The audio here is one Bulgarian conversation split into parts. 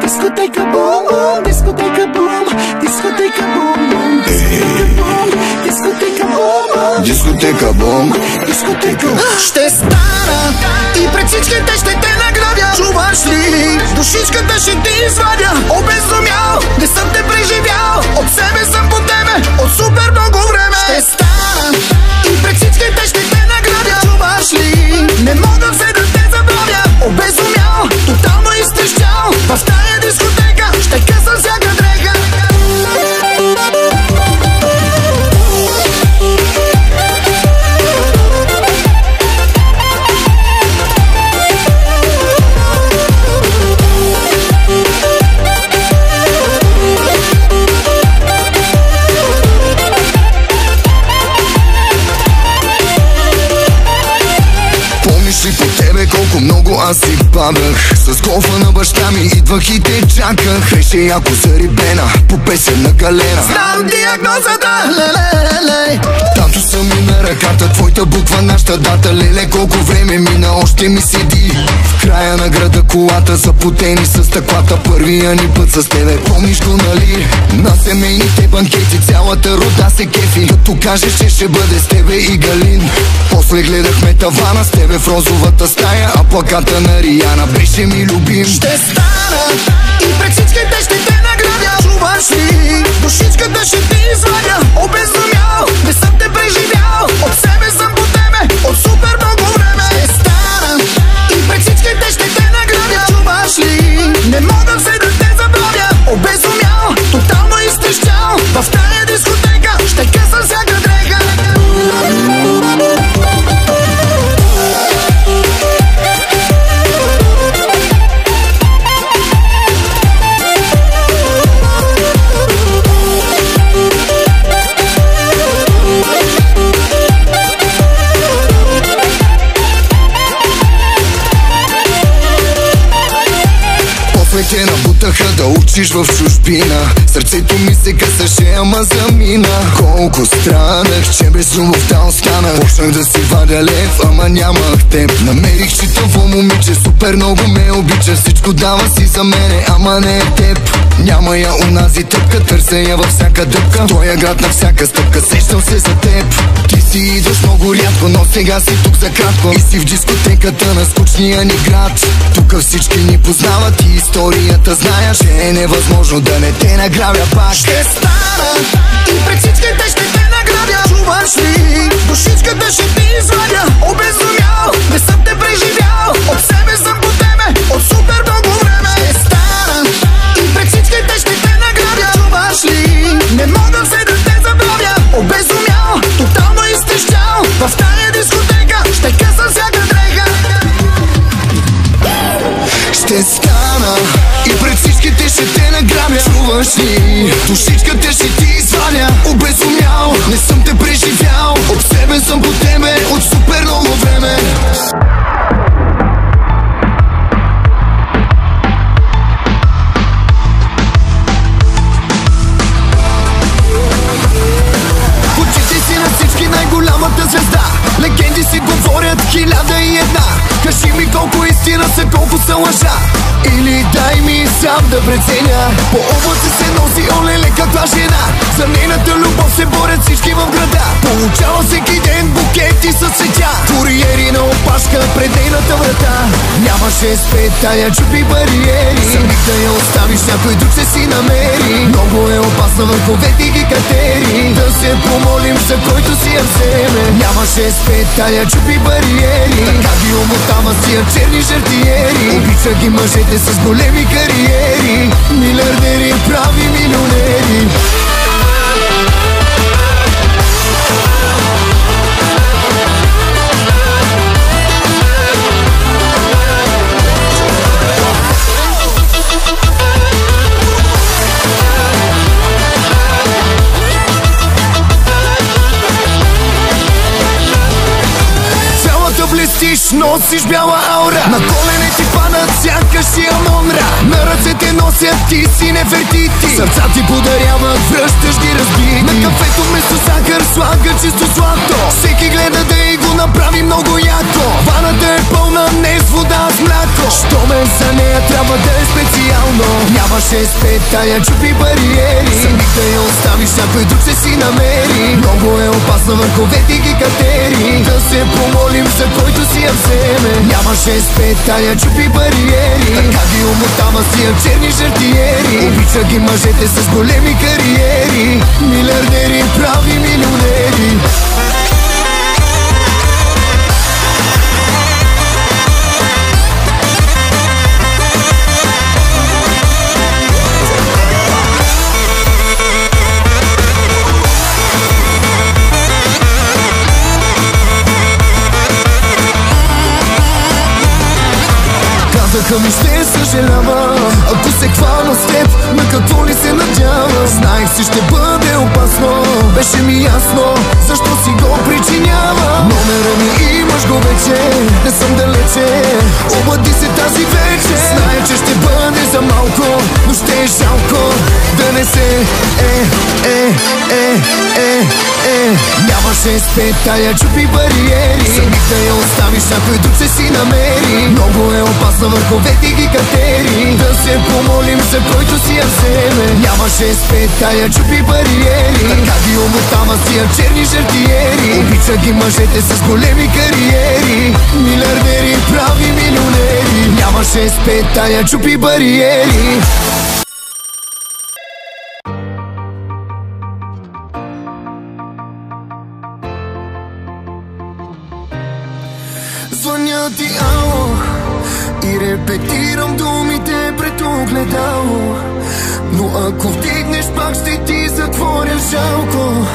Дискотека бум, дискотека бум, дискотека бум, дискотека бум, дискотека бум, дискотека бум. Ще стана и пред всичките ще те наградя. Чуваш ли? Душичката ще ти извадя. Обезумял, не съм те преживял. От себе съм по тебе, от супер много време. Ще стана и пред всичките ще те наградя. Чуваш ли? Не мога все да те забравя. Обезумял, тотално изтрещял. В тая дискотека ще късам всяка дреха. Колко много аз си падах. С голфа на баща ми идвах и те чаках. Беше яко зарибена по песен на Галена. Знам диагнозата, леле. Тато съм ми на ръката, твоята буква, нашата дата. Леле, колко време мина, още ми седи в края на града колата, запотени с стъклата. Първия ни път с тебе, помниш го, нали? На семейните банкети цялата рода се кефи, като кажеш, че ще бъде с тебе и Галин. После гледахме тавана с тебе в розовата стая, а плаката на Риана беше ми любим. Ще стана и пред всичките ще те наградя. Чуваш ли? Душичката ще ти извадя. Обезумял, не съм те преживял. От себе съм по тебе, от супер много време. Ще стана и пред всичките ще те наградя. Чуваш ли? Не мога все да те забравя. Обезумял, тотално изтрещял. В тая дискотека ще късам всяка дреха. Те набутаха да учиш в чужбина. Сърцето ми се късаше, ама замина. Колко страдах, че без любовта остана. Почнах да си вадя лев, ама нямах теб. Намерих читаво момиче, супер много ме обича. Всичко дава си за мене, ама не е теб. Няма я унази тъпка, търся я във всяка дъпка. В тоя град на всяка стъпка, сещам се за теб. Ти си идваш много рядко, но сега си тук за кратко. И си в дискотеката на скучния ни град. Тук всички ни познават и историята знаеш, че е невъзможно да не те награбя пак. Ще стана и пред всичките ще те награбя. Чуваш ли? Душичката ще ти извадя. Обезумял, не съм те преживял. От себе съм по тебе, от супер много време. Ще стана и пред всичките ще те награбя. Чуваш ли? Не мога все да те забравя. Обезумял, тотално изтрещял. В тая дискотека ще късам всяка дреха. Ще стана и пред всичките ще те награбя. Чуваш ли? Душичката ще ти извадя. Обезумял, не съм те преживял. От себе съм по тебе, от супер много време. В очите си на всички най-голямата звезда. Легенди си говорят 1001. Кажи ми колко истина са, колко са лъжа. Или дай ми сам да преценя. По облаци се носи, олеле, каква жена. За нейната любов се борят всички в града. Получава всеки ден букети с цветя. Куриери на опашка пред нейната врата. Нямаше спет, тая чупи бариери. Самих да я оставиш, някой друг ще си намери. Много е опасна, върховете ги катери. Да се помолим за който си я вземе. Нямаше спет, тая чупи бариери. Така ги омотава с тия черни жертиери. Обича ги мъжете с големи кариери. Милиардери, прави милионери. Блестиш, носиш бяла аура. На колене ти падат, сякаш си Амонра. На ръцете носят ти си Нефертити. Сърца ти подаряват, връщаш ги разбити. На кафето вместо сахар слага чисто злато. Всеки гледа да и го направи много яко. Ваната е пълна не с вода, с мляко. Що ме за нея трябва да е специално. Нямаше спетая, чупи бариери. Самих да я оставиш, някой друг ще си намери. Много е опасно върховете ги катери. Да се помолим за който си я вземе. Нямаше спетая, чупи бариери. Така ги умотава си я черни жертиери. Обича ги мъжете с големи кариери. Милиардери, прави милионери. Казаха ми ще съжалявам, ако се хвана с теб, на какво ли се надявам. Знаех си ще бъде опасно, беше ми ясно, защо си го причинявам. Номера ми имаш го вече, не съм далече, обади се тази вечер. Знае, че ще бъде за малко, но ще е жалко да не се Нямаше спетая, чупи бариери. Самих да я оставиш, някой друг ще си намери. Много е опасно върховете ги катери. Да се помолим за който си я вземе. Нямаше спетая, чупи бариери. Така ги умотава си я черни жертиери. Обича ги мъжете с големи кариери. Милиардери, прави милионери. Нямаше спетая, чупи бариери. Звъня ти, ало, и репетирам думите пред огледало. Но ако вдигнеш, пак ще ти затворя, жалко.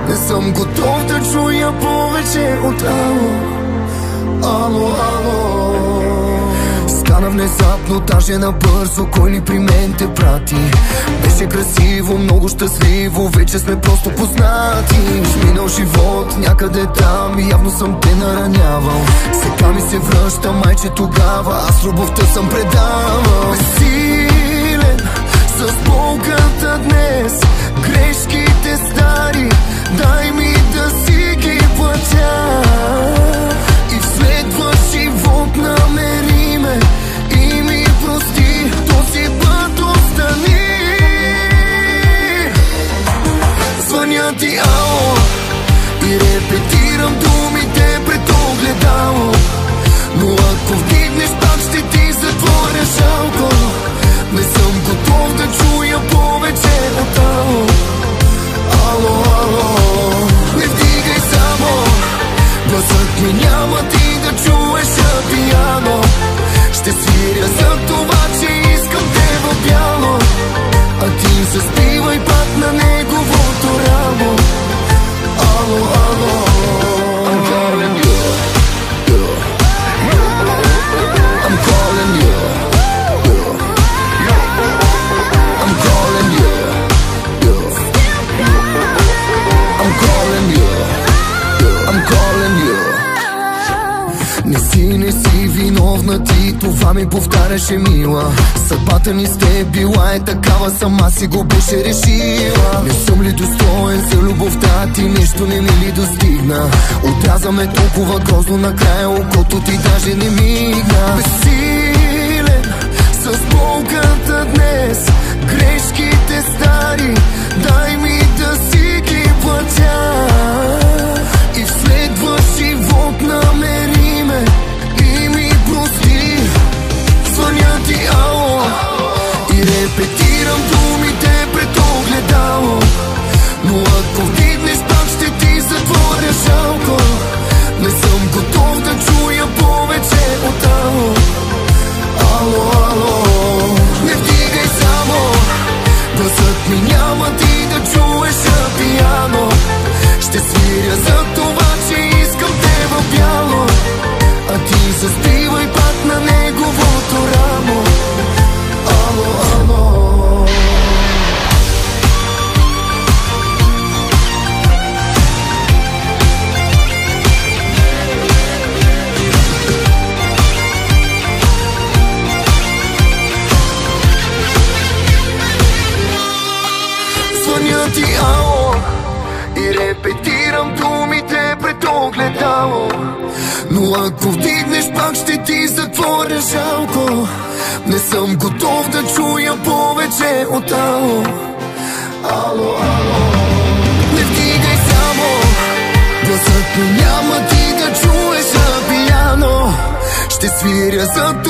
Не съм готов да чуя повече от ало. Ало, ало. Стана внезапно, даже набързо, кой ли при мен те прати? Беше красиво, много щастливо, вече сме просто познати. Минал живот някъде там и явно съм те наранявал. Сега ми се връща, майче тогава аз любовта съм предавал. Безсилен с болката днес, грешките стари, дай ми да си ги платя. И в следващ живот намери ме и ми прости, този път остани. Звъня ти, ало, и репетирам думите пред огледало. Но ако вдигнеш, пак ще ти затворя, жалко. Не съм готов да чуя повече от ало. Ало, ало, не вдигай само, гласът ми няма ти да чуеш пияно. Ще свиря за това, че искам те в бяло, а ти заспивай пак на неговото рамо. Ало, ало, I'm calling you, I'm calling you, I'm calling you, I'm calling you, I'm calling you. Не си виновна ти, това ми повтаряше мила. Съдбата ни с теб била е такава, сама си го беше решила. Не съм ли достоен за любовта ти, нещо не ми ли достигна? Отрязаме толкова грозно накрая, окото ти даже не мигна. Безсилен с болката днес, грешките стари, дай ми да си ги платя. И в следващ живот намери ме и ми прости. Звъня ти, ало, и репетирам думите пред огледало. Но ако вдигнеш, пак ще ти затворя, жалко. Не съм готов да чуя повече от ало. Ало, ало, не вдигай само, гласът ми няма ти да чуеш пияно. Ще свиря за това, че искам те в бяло, а ти заспивай пак на неговото рамо. Ало, ало. Звъня ти, ало, и репетирам думите пред огледало. Но Но ако вдигнеш, пак ще ти затворя, жалко. Не съм готов да чуя повече от ало. Ало, ало. Не вдигай само, гласът ми няма ти да чуеш на пияно. Ще свиря за